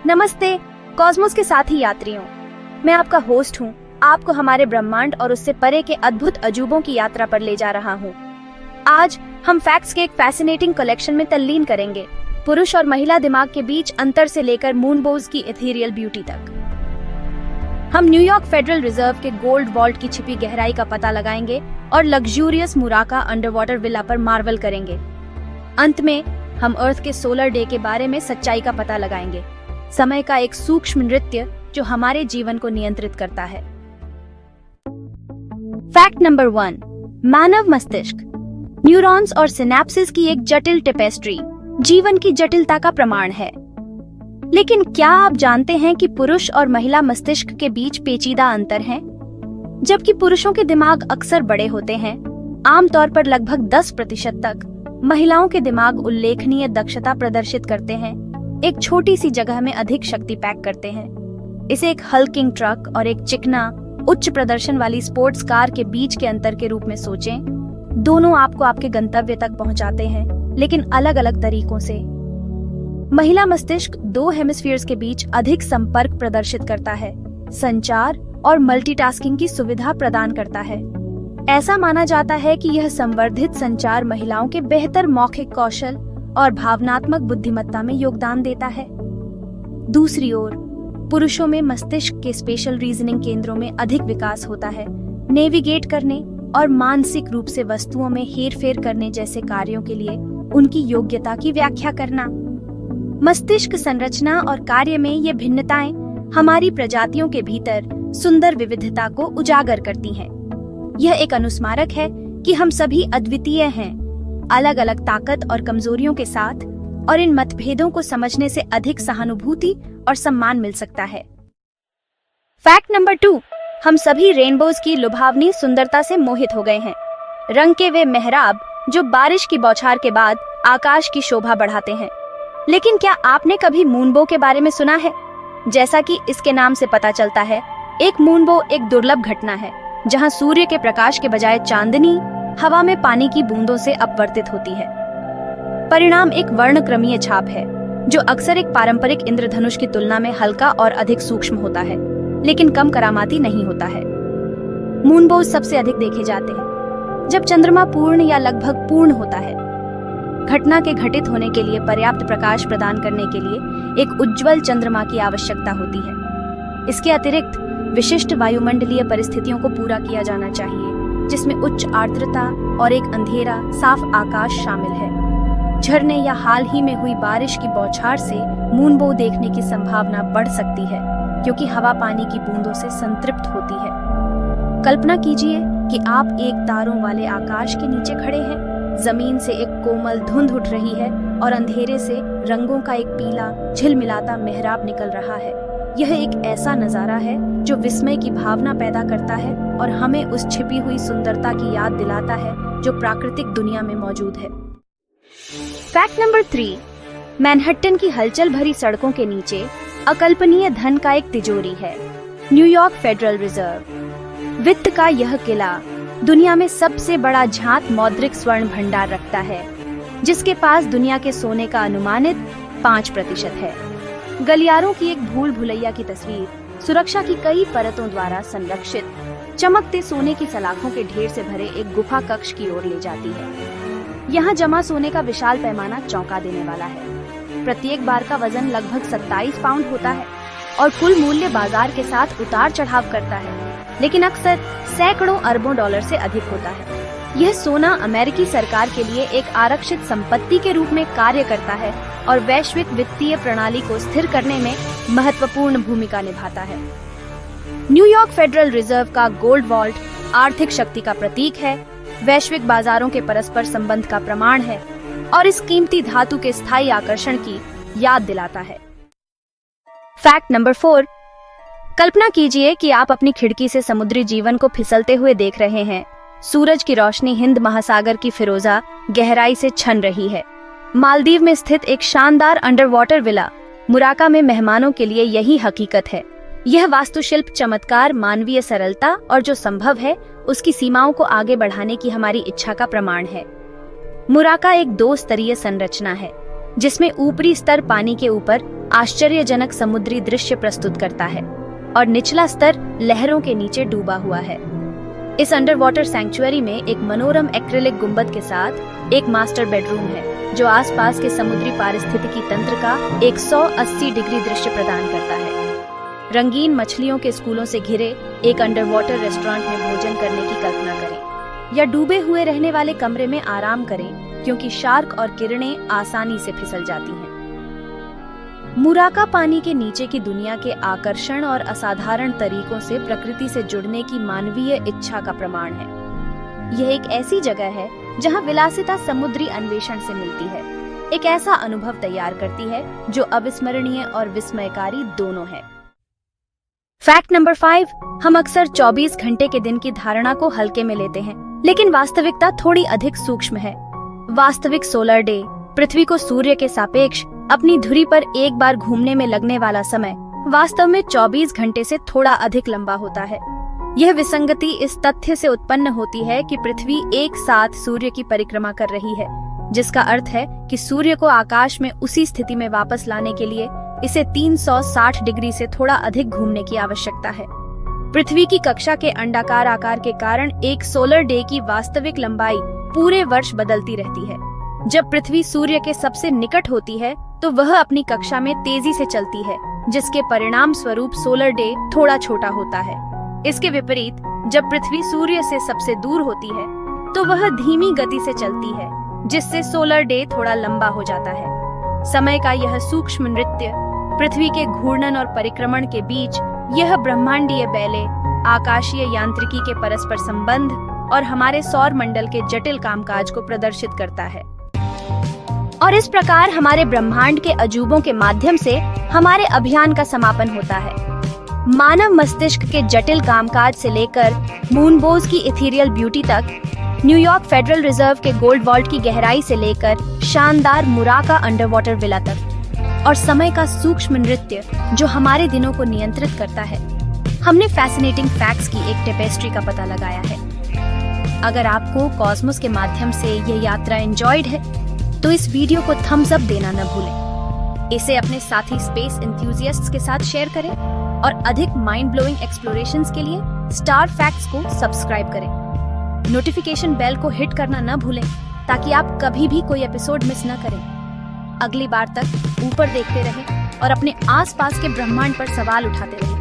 नमस्ते कॉस्मोस के साथी यात्रियों, मैं आपका होस्ट हूँ। आपको हमारे ब्रह्मांड और उससे परे के अद्भुत अजूबों की यात्रा पर ले जा रहा हूँ। आज हम फैक्ट्स के एक फैसिनेटिंग कलेक्शन में तल्लीन करेंगे, पुरुष और महिला दिमाग के बीच अंतर से लेकर मूनबोज की इथेरियल ब्यूटी तक। हम न्यूयॉर्क फेडरल रिजर्व के गोल्ड वॉल्ट की छिपी गहराई का पता लगाएंगे और लग्जूरियस मुराका अंडरवाटर विला पर मार्वल करेंगे। अंत में हम अर्थ के सोलर डे के बारे में सच्चाई का पता लगाएंगे, समय का एक सूक्ष्म नृत्य जो हमारे जीवन को नियंत्रित करता है। फैक्ट नंबर 1, मानव मस्तिष्क, न्यूरॉन्स और सिनेप्सिस की एक जटिल टेपेस्ट्री जीवन की जटिलता का प्रमाण है। लेकिन क्या आप जानते हैं कि पुरुष और महिला मस्तिष्क के बीच पेचीदा अंतर है? जबकि पुरुषों के दिमाग अक्सर बड़े होते हैं, आमतौर पर लगभग 10% तक, महिलाओं के दिमाग उल्लेखनीय दक्षता प्रदर्शित करते हैं, एक छोटी सी जगह में अधिक शक्ति पैक करते हैं। इसे एक हल्किंग ट्रक और एक चिकना उच्च प्रदर्शन वाली स्पोर्ट्स कार के बीच के अंतर के रूप में सोचें। दोनों आपको आपके गंतव्य तक पहुंचाते हैं, लेकिन अलग अलग तरीकों से। महिला मस्तिष्क 2 हेमिस्फीयर्स के बीच अधिक संपर्क प्रदर्शित करता है, संचार और मल्टीटास्किंग की सुविधा प्रदान करता है। ऐसा माना जाता है कि यह संवर्धित संचार महिलाओं के बेहतर मौखिक कौशल और भावनात्मक बुद्धिमत्ता में योगदान देता है। दूसरी ओर, पुरुषों में मस्तिष्क के स्पेशल रीजनिंग केंद्रों में अधिक विकास होता है, नेविगेट करने और मानसिक रूप से वस्तुओं में हेरफेर करने जैसे कार्यों के लिए उनकी योग्यता की व्याख्या करना। मस्तिष्क संरचना और कार्य में ये भिन्नताएं हमारी प्रजातियों के भीतर सुंदर विविधता को उजागर करती हैं। यह एक अनुस्मारक है कि हम सभी अद्वितीय हैं, अलग अलग ताकत और कमजोरियों के साथ, और इन मतभेदों को समझने से अधिक सहानुभूति और सम्मान मिल सकता है। फैक्ट नंबर 2, हम सभी रेनबोज की लुभावनी सुंदरता से मोहित हो गए हैं। रंग के वे मेहराब जो बारिश की बौछार के बाद आकाश की शोभा बढ़ाते हैं। लेकिन क्या आपने कभी मूनबो के बारे में सुना है? जैसा कि इसके नाम से पता चलता है, एक मूनबो एक दुर्लभ घटना है जहां सूर्य के प्रकाश के बजाय चांदनी हवा में पानी की बूंदों से अपवर्तित होती है। परिणाम एक वर्णक्रमीय छाप है जो अक्सर एक पारंपरिक इंद्रधनुष की तुलना में हल्का और अधिक सूक्ष्म होता है, लेकिन कम करामाती नहीं होता है। मूनबोज सबसे अधिक देखे जाते हैं जब चंद्रमा पूर्ण या लगभग पूर्ण होता है। घटना के घटित होने के लिए पर्याप्त प्रकाश प्रदान करने के लिए एक उज्ज्वल चंद्रमा की आवश्यकता होती है। इसके अतिरिक्त विशिष्ट वायुमंडलीय परिस्थितियों को पूरा किया जाना चाहिए, जिसमें उच्च आर्द्रता और एक अंधेरा साफ आकाश शामिल है। झरने या हाल ही में हुई बारिश की बौछार से मूनबो देखने की संभावना बढ़ सकती है, क्योंकि हवा पानी की बूंदों से संतृप्त होती है। कल्पना कीजिए कि आप एक तारों वाले आकाश के नीचे खड़े हैं, जमीन से एक कोमल धुंध उठ रही है और अंधेरे से रंगों का एक पीला झिलमिलाता मेहराब निकल रहा है। यह एक ऐसा नजारा है जो विस्मय की भावना पैदा करता है और हमें उस छिपी हुई सुंदरता की याद दिलाता है जो प्राकृतिक दुनिया में मौजूद है। फैक्ट नंबर 3, मैनहट्टन की हलचल भरी सड़कों के नीचे अकल्पनीय धन का एक तिजोरी है। न्यूयॉर्क फेडरल रिजर्व वित्त का यह किला दुनिया में सबसे बड़ा झांत मौद्रिक स्वर्ण भंडार रखता है, जिसके पास दुनिया के सोने का अनुमानित 5% है। गलियारों की एक भूल भुलैया की तस्वीर सुरक्षा की कई परतों द्वारा संरक्षित चमकते सोने की सलाखों के ढेर से भरे एक गुफा कक्ष की ओर ले जाती है। यहाँ जमा सोने का विशाल पैमाना चौंका देने वाला है। प्रत्येक बार का वजन लगभग 27 पाउंड होता है और कुल मूल्य बाजार के साथ उतार चढ़ाव करता है, लेकिन अक्सर सैकड़ों अरबों डॉलर से अधिक होता है। यह सोना अमेरिकी सरकार के लिए एक आरक्षित संपत्ति के रूप में कार्य करता है और वैश्विक वित्तीय प्रणाली को स्थिर करने में महत्वपूर्ण भूमिका निभाता है। न्यूयॉर्क फेडरल रिजर्व का गोल्ड वॉल्ट आर्थिक शक्ति का प्रतीक है, वैश्विक बाजारों के परस्पर संबंध का प्रमाण है और इस कीमती धातु के स्थायी आकर्षण की याद दिलाता है। फैक्ट नंबर 4, कल्पना कीजिए कि आप अपनी खिड़की से समुद्री जीवन को फिसलते हुए देख रहे हैं। सूरज की रोशनी हिंद महासागर की फिरोजा गहराई से छन रही है। मालदीव में स्थित एक शानदार अंडरवाटर विला मुराका में मेहमानों के लिए यही हकीकत है। यह वास्तुशिल्प चमत्कार मानवीय सरलता और जो संभव है उसकी सीमाओं को आगे बढ़ाने की हमारी इच्छा का प्रमाण है। मुराका एक 2 स्तरीय संरचना है, जिसमें ऊपरी स्तर पानी के ऊपर आश्चर्यजनक समुद्री दृश्य प्रस्तुत करता है और निचला स्तर लहरों के नीचे डूबा हुआ है। इस अंडर वाटर सैंक्चुअरी में एक मनोरम एक्रिलिक गुंबद के साथ एक मास्टर बेडरूम है जो आसपास के समुद्री पारिस्थितिकी तंत्र का 180 डिग्री दृश्य प्रदान करता है। रंगीन मछलियों के स्कूलों से घिरे एक अंडर वाटर रेस्टोरेंट में भोजन करने की कल्पना करें या डूबे हुए रहने वाले कमरे में आराम करें क्योंकि शार्क और किरणें आसानी से फिसल जाती हैं। मुराका पानी के नीचे की दुनिया के आकर्षण और असाधारण तरीकों से प्रकृति से जुड़ने की मानवीय इच्छा का प्रमाण है। यह एक ऐसी जगह है जहां विलासिता समुद्री अन्वेषण से मिलती है, एक ऐसा अनुभव तैयार करती है जो अविस्मरणीय और विस्मयकारी दोनों है। फैक्ट नंबर 5, हम अक्सर 24 घंटे के दिन की धारणा को हल्के में लेते हैं, लेकिन वास्तविकता थोड़ी अधिक सूक्ष्म है। वास्तविक सोलर डे, पृथ्वी को सूर्य के सापेक्ष अपनी धुरी पर एक बार घूमने में लगने वाला समय, वास्तव में 24 घंटे से थोड़ा अधिक लंबा होता है। यह विसंगति इस तथ्य से उत्पन्न होती है कि पृथ्वी एक साथ सूर्य की परिक्रमा कर रही है, जिसका अर्थ है कि सूर्य को आकाश में उसी स्थिति में वापस लाने के लिए इसे 360 डिग्री से थोड़ा अधिक घूमने की आवश्यकता है। पृथ्वी की कक्षा के अंडाकार आकार के कारण एक सोलर डे की वास्तविक लंबाई पूरे वर्ष बदलती रहती है। जब पृथ्वी सूर्य के सबसे निकट होती है तो वह अपनी कक्षा में तेजी से चलती है, जिसके परिणाम स्वरूप सोलर डे थोड़ा छोटा होता है। इसके विपरीत जब पृथ्वी सूर्य से सबसे दूर होती है तो वह धीमी गति से चलती है, जिससे सोलर डे थोड़ा लंबा हो जाता है। समय का यह सूक्ष्म नृत्य, पृथ्वी के घूर्णन और परिक्रमण के बीच यह ब्रह्मांडीय बैले, आकाशीय यांत्रिकी के परस्पर संबंध और हमारे सौर मंडल के जटिल कामकाज को प्रदर्शित करता है। और इस प्रकार हमारे ब्रह्मांड के अजूबों के माध्यम से हमारे अभियान का समापन होता है। मानव मस्तिष्क के जटिल कामकाज से लेकर मूनबोज की इथीरियल ब्यूटी तक, न्यूयॉर्क फेडरल रिजर्व के गोल्ड वॉल्ट की गहराई से लेकर शानदार मुराका अंडरवाटर विला तक, और समय का सूक्ष्म नृत्य जो हमारे दिनों को नियंत्रित करता है। हमने फैसिनेटिंग फैक्ट्स की एक टेपेस्ट्री का पता लगाया है। अगर आपको कॉस्मोस के माध्यम से यह यात्रा एंजॉयड है तो इस वीडियो को थम्स अप देना न भूलें। इसे अपने साथी स्पेस एंथुसियास्ट्स के साथ शेयर करें और अधिक माइंड ब्लोइंग एक्सप्लोरेशंस के लिए स्टार फैक्ट्स को सब्सक्राइब करें। नोटिफिकेशन बेल को हिट करना न भूलें ताकि आप कभी भी कोई एपिसोड मिस न करें। अगली बार तक ऊपर देखते रहें और अपने आसपास के ब्रह्मांड पर सवाल उठाते रहें।